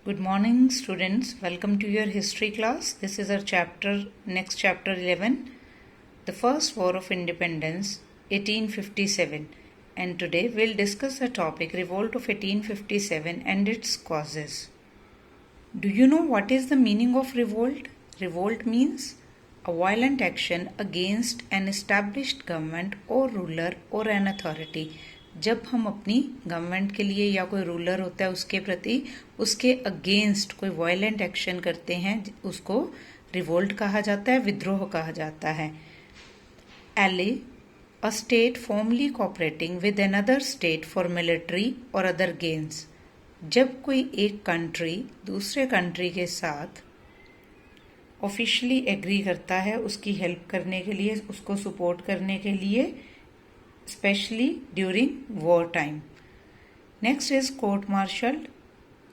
Good morning, students. Welcome to your history class. This is our next chapter 11, the First War of Independence, 1857. And today we'll discuss the topic Revolt of 1857 and its causes. Do you know what is the meaning of revolt? Revolt means a violent action against an established government or ruler or an authority. जब हम अपनी government के लिए या कोई ruler होता है उसके प्रति उसके अगेंस्ट कोई वायलेंट एक्शन करते हैं उसको रिवोल्ट कहा जाता है, विद्रोह कहा जाता है. Ally, a state formally cooperating with another state for military और अदर गेन्स. जब कोई एक कंट्री दूसरे कंट्री के साथ ऑफिशियली एग्री करता है उसकी हेल्प करने के लिए, उसको सपोर्ट करने के लिए, especially during wartime. Next is court-martialed,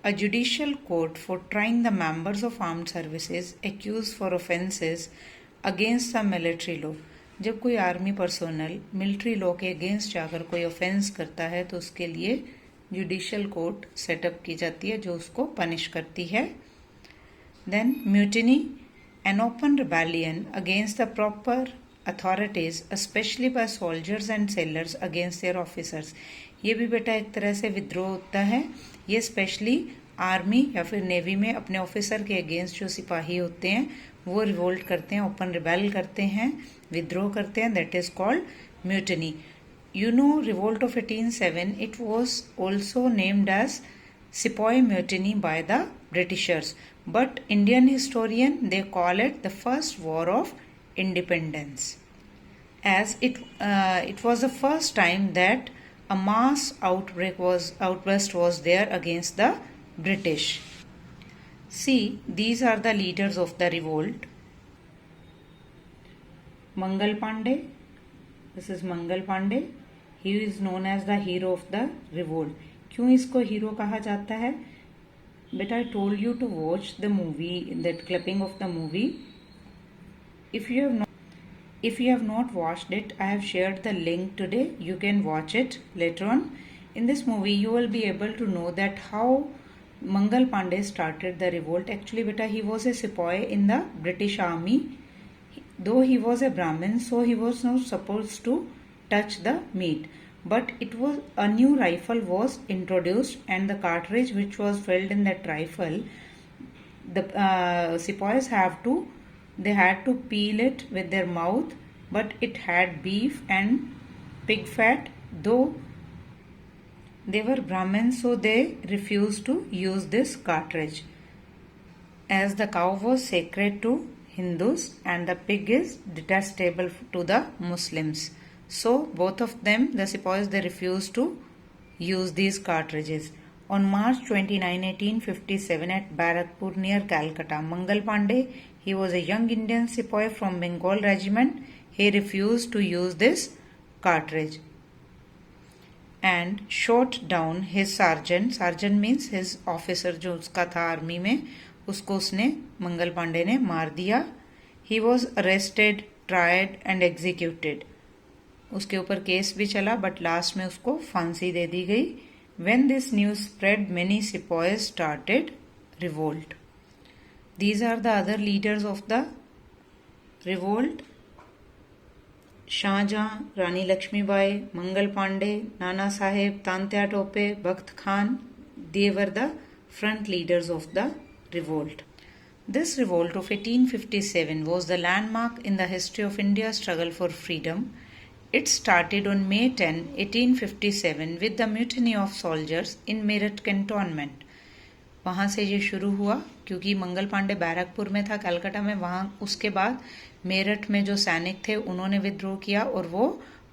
a judicial court for trying the members of armed services accused for offences against the military law. जब कोई आर्मी पर्सोनल मिलिट्री लॉ के अगेंस्ट जाकर कोई ऑफेंस करता है तो उसके लिए जुडिशियल कोर्ट सेटअप की जाती है जो उसको पनिश करती है. Then mutiny, an open rebellion against the proper authorities, especially by soldiers and sailors against their officers. ये भी बेटा एक तरह से विद्रोह होता है. ये स्पेशली आर्मी या फिर नेवी में अपने ऑफिसर के अगेंस्ट जो सिपाही होते हैं वो रिवोल्ट करते हैं, ओपन रिबेल करते हैं, विद्रोह करते हैं. That is called mutiny. You know, revolt of 1807, it was also named as Sepoy Mutiny by the Britishers. But Indian historian, they call it the first war of independence, as it was the first time that a mass outburst was there against the British. See, these are the leaders of the revolt. Mangal Pandey. This is Mangal Pandey. He is known as the hero of the revolt. क्यों इसको hero कहा जाता है? But I told you to watch the movie, that clipping of the movie. If you have not watched it, I have shared the link today. You can watch it later on. In this movie, you will be able to know that how Mangal Pandey started the revolt. Actually, beta, he was a sepoy in the British Army. Though he was a Brahmin, so he was not supposed to touch the meat. But a new rifle was introduced, and the cartridge which was filled in that rifle, the sepoys had to peel it with their mouth, but it had beef and pig fat. Though they were Brahmins, so they refused to use this cartridge, as the cow was sacred to Hindus and the pig is detestable to the Muslims. So both of them, the sepoys, they refused to use these cartridges. On March 29, 1857, at Barakpur near Calcutta, Mangal Pandey, he was a young Indian sepoy from Bengal regiment. He refused to use this cartridge and shot down his sergeant. Sergeant means his officer जो उसका था army में, उसको उसने मंगल पांडे ने मार दिया. He was arrested, tried and executed. उसके ऊपर केस भी चला बट लास्ट में उसको फांसी दे दी गई. When this news spread, many sepoys started revolt. These are the other leaders of the revolt: Shahjahan, Rani Lakshmibai, Mangal Pandey, Nana Saheb, Tantya Tope, Bakht Khan. They were the front leaders of the revolt. This revolt of 1857 was the landmark in the history of India's struggle for freedom. It started on May 10, 1857 with the mutiny of soldiers in Meerut cantonment. वहाँ से ये शुरू हुआ क्योंकि मंगल पांडे बैरकपुर में था, कलकत्ता में. वहाँ उसके बाद मेरठ में जो सैनिक थे उन्होंने विद्रोह किया और वो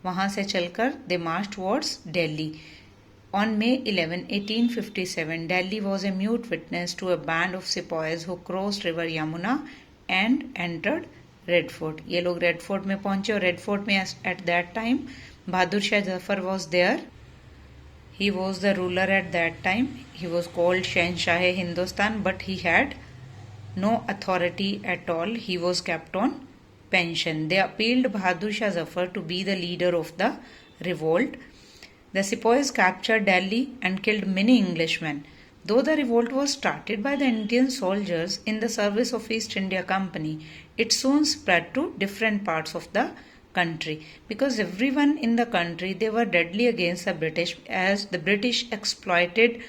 वहाँ से चलकर दे मार्च towards Delhi. On May 11, 1857, Delhi was a mute witness to a band of sepoys who crossed river Yamuna and entered Red Fort. ये लोग रेड फोर्ट में पहुंचे और रेड फोर्ट में at that time Bahadur Shah Zafar was there. He was the ruler at that time. He was called Shahanshah Hindustan, but he had no authority at all. He was kept on pension. They appealed Bahadur Shah Zafar to be the leader of the revolt. The sepoys captured Delhi and killed many Englishmen. Though the revolt was started by the Indian soldiers in the service of East India Company, it soon spread to different parts of the country, because everyone in the country, they were deadly against the British, as the British exploited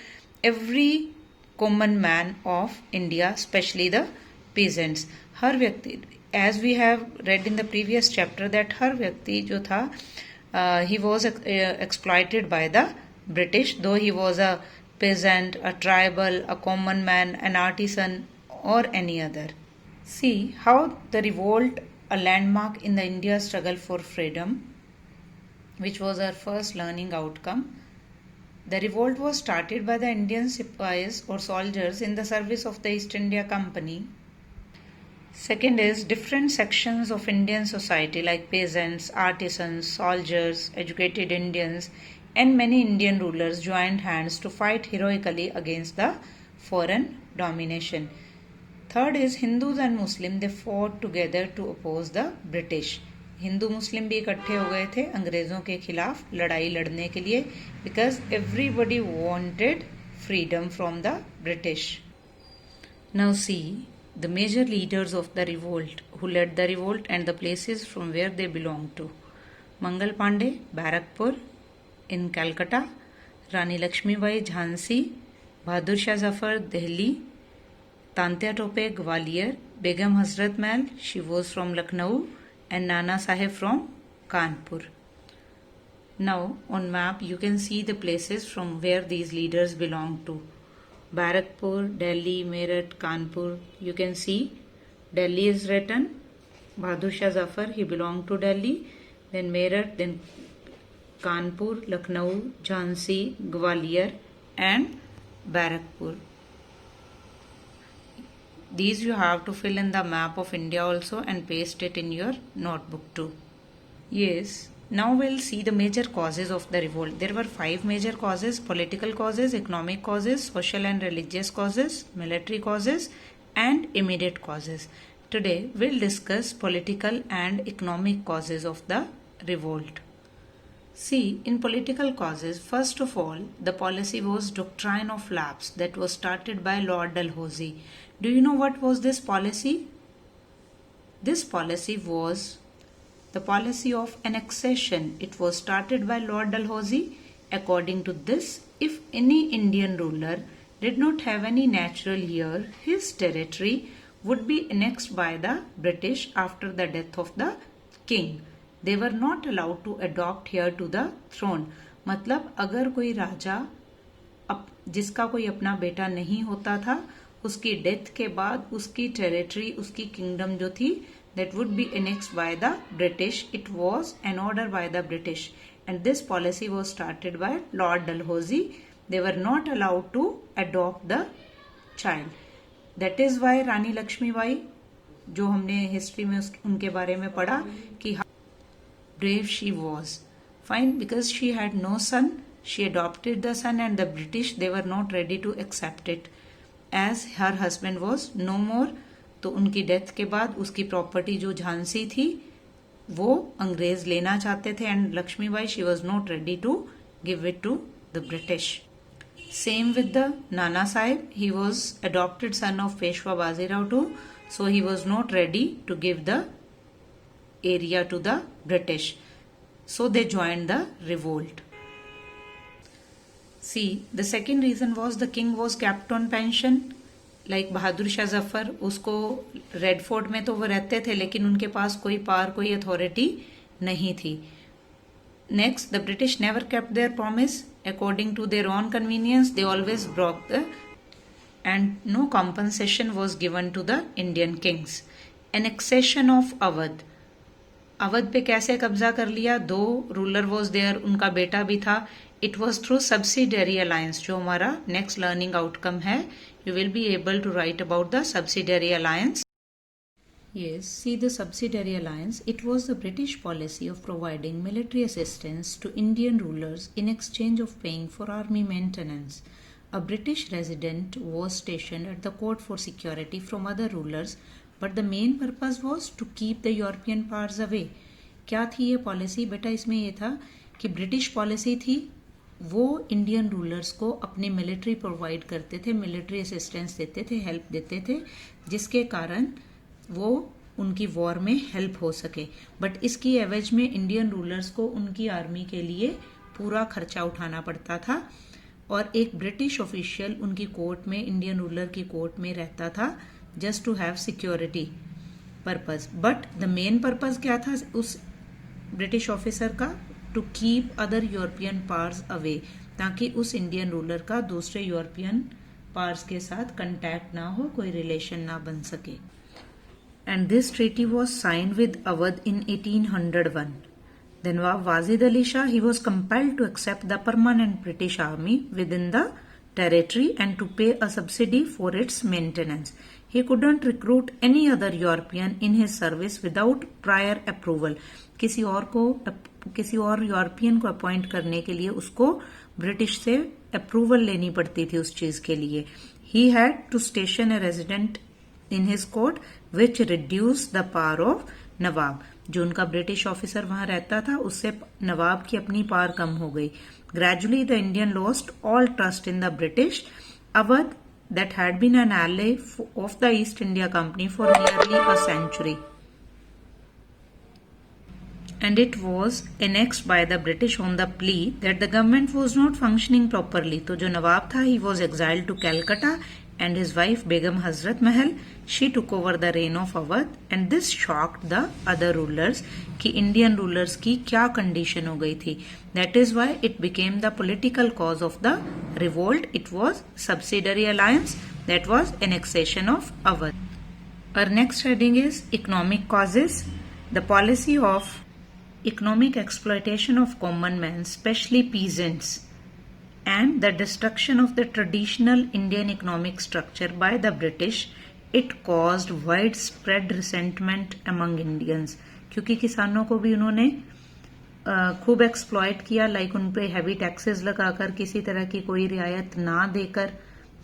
every common man of India, especially the peasants. हर व्यक्ति, as we have read in the previous chapter, that हर व्यक्ति जो था, he was exploited by the British, though he was a peasant, a tribal, a common man, an artisan, or any other. See how the revolt, a landmark in the India struggle for freedom, which was our first learning outcome. The revolt was started by the Indian Sipais or soldiers in the service of the East India Company. Second is different sections of Indian society like peasants, artisans, soldiers, educated Indians, and many Indian rulers joined hands to fight heroically against the foreign domination. Third is Hindus and Muslims, they fought together to oppose the British. Hindu मुस्लिम भी इकट्ठे हो गए थे अंग्रेज़ों के खिलाफ लड़ाई लड़ने के लिए, because everybody wanted freedom from the British. Now see the major leaders of the revolt who led the revolt and the places from where they belonged to. Mangal Pandey, Barakpur in Calcutta, Rani Lakshmibai, Jhansi, Bahadur Shah Zafar, Delhi, Tantia Tope, Gwalior, Begum Hazrat Mahal, she was from Lucknow, and Nana Sahib from Kanpur. Now on map you can see the places from where these leaders belong to. Barakpur, Delhi, Meerut, Kanpur. You can see Delhi is written. Bahadur Shah Zafar, he belonged to Delhi. Then Meerut, then Kanpur, Lucknow, Jhansi, Gwalior and Barakpur. These you have to fill in the map of India also and paste it in your notebook too. Yes. Now we'll see the major causes of the revolt. There were 5 major causes: political causes, economic causes, social and religious causes, military causes, and immediate causes. Today we'll discuss political and economic causes of the revolt. See, in political causes, first of all, the policy was doctrine of lapse that was started by Lord Dalhousie. Do you know what was this policy? This policy was the policy of annexation. It was started by Lord Dalhousie. According to this, if any Indian ruler did not have any natural heir, his territory would be annexed by the British after the death of the king. They were not allowed to adopt heir to the throne. मतलब अगर कोई राजा जिसका कोई अपना बेटा नहीं होता था, उसकी डेथ के बाद उसकी टेरिटरी, उसकी किंगडम जो थी, that would be annexed by the British. It was an order by the British, and this policy was started by Lord Dalhousie. They were not allowed to adopt the child. That is why Rani Lakshmibai, जो हमने history में उनके बारे में पढ़ा कि brave she was. Fine, because she had no son, she adopted the son, and the British, they were not ready to accept it, as her husband was no more. तो उनकी डेथ के बाद उसकी प्रॉपर्टी जो झांसी थी वो अंग्रेज लेना चाहते थे, and Lakshmibai, she was not ready to give it to the British. Same with the Nana Sahib, he was adopted son of Peshwa Bajirao too, so he was not ready to give the area to the British, so they joined the revolt. See, the second reason was the king was kept on pension. Like Bahadur Shah Zafar, उसको Red Fort में तो वो रहते थे, लेकिन उनके पास कोई power, कोई अथॉरिटी नहीं थी. Next, the British never kept their promise. According to their own convenience they always broke the, and no compensation was given to the Indian kings. Annexation of Awadh. Awadh पे कैसे कब्जा कर लिया? 2 रूलर वॉज देयर, उनका बेटा भी था. It was through subsidiary alliance, जो हमारा नेक्स्ट लर्निंग आउटकम है. You will be able to write about the subsidiary alliance. Yes, see the subsidiary alliance. It was the British policy of providing military assistance to Indian rulers in exchange of paying for army maintenance. A British resident was stationed at the court for security from other rulers, but the main purpose was to keep the European powers away. क्या थी ये policy? बेटा इसमें ये था कि British policy थी वो इंडियन रूलर्स को अपनी मिलिट्री प्रोवाइड करते थे, मिलिट्री असिस्टेंस देते थे, हेल्प देते थे, जिसके कारण वो उनकी वॉर में हेल्प हो सके। बट इसकी एवज में इंडियन रूलर्स को उनकी आर्मी के लिए पूरा खर्चा उठाना पड़ता था, और एक ब्रिटिश ऑफिशियल उनकी कोर्ट में, इंडियन रूलर की कोर्ट में रहता था, just to have security purpose. But the main purpose क्या था उस ब्रिटिश ऑफिसर का? To keep other European powers away, ताकि उस इंडियन रूलर का दूसरे यूरोपियन पावर्स के साथ कंटैक्ट ना हो, कोई रिलेशन ना बन सके। And this treaty was sign with Awadh in 1801. The Nawab Wazid Ali Shah, he was compelled to accept the permanent British army within the territory and to pay a subsidy for its maintenance. He couldn't recruit any other European in his service without prior approval. किसी और European को appoint करने के लिए उसको British से approval लेनी पड़ती थी उस चीज के लिए। He had to station a resident in his court, which reduced the power of नवाब। जो उनका ब्रिटिश ऑफिसर वहां रहता था, उससे नवाब की अपनी पावर कम हो गई। Gradually the Indian lost all trust in the British. Awadh, that had been an ally of the East India Company for nearly a century, and it was annexed by the British on the plea that the government was not functioning properly. तो जो नवाब था, he was exiled to Calcutta, and his wife Begum Hazrat Mahal, she took over the reign of Awadh, and this shocked the other rulers कि Indian rulers की क्या condition हो गई थी। That is why it became the political cause of the revolt. It was subsidiary alliance, that was annexation of Awadh. Our next heading is economic causes. The policy of economic exploitation of common men, especially peasants, and the destruction of the traditional Indian economic structure by the British, it caused widespread resentment among Indians. क्योंकि किसानों को भी उन्होंने खूब exploit किया, like उन पे heavy taxes लगाकर, किसी तरह की कोई रियायत ना देकर।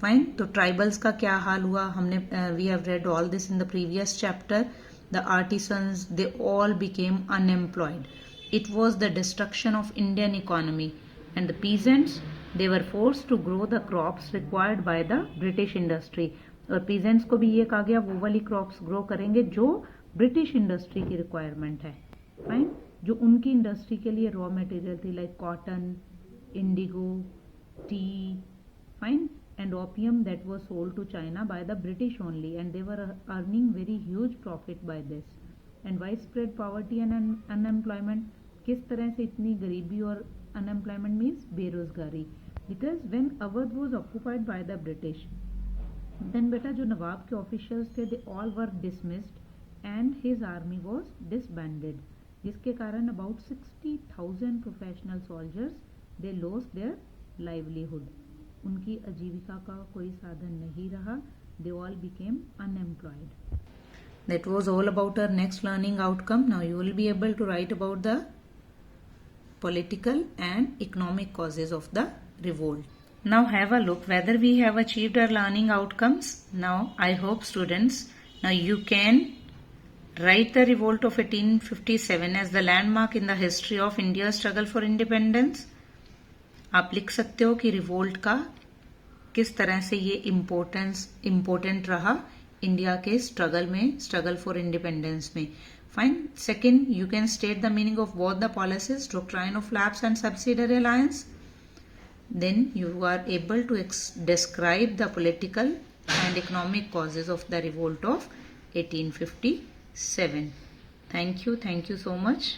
फाइन, तो ट्राइबल्स का क्या हाल हुआ हमने, we have read all this in the previous chapter. The artisans, they all became unemployed. It was the destruction of Indian economy, and the peasants, they were forced to grow the crops required by the British industry. और peasants को भी ये कहा गया वो वाली crops grow करेंगे जो ब्रिटिश इंडस्ट्री की रिक्वायरमेंट है। फाइन, जो उनकी इंडस्ट्री के लिए रॉ मटेरियल थी, like cotton, Indigo, T, fine, and opium that was sold to China by the British only, and they were earning very huge profit by this. And widespread poverty and unemployment, किस तरह से इतनी गरीबी और unemployment means बेरोजगारी, because when Awadh was occupied by the British, then बेटा जो नवाब के ऑफिशियल्स थे, they all were dismissed and his army was disbanded, जिसके कारण about 60,000 professional soldiers they lost their livelihood. उनकी आजीविका का कोई साधन नहीं रहा, they all became unemployed. That was all about our next learning outcome. Now you will be able to write about the political and economic causes of the revolt. Now have a look whether we have achieved our learning outcomes. Now I hope students, now you can write the revolt of 1857 as the landmark in the history of India's struggle for independence. आप लिख सकते हो कि revolt का किस तरह से ये इम्पोर्टेंट रहा इंडिया के स्ट्रगल में, स्ट्रगल फॉर इंडिपेंडेंस में। Fine. Second, you can state the meaning of both the policies, doctrine of lapse and subsidiary alliance. Then you are able to describe the political and economic causes of the revolt of 1857. Thank you so much.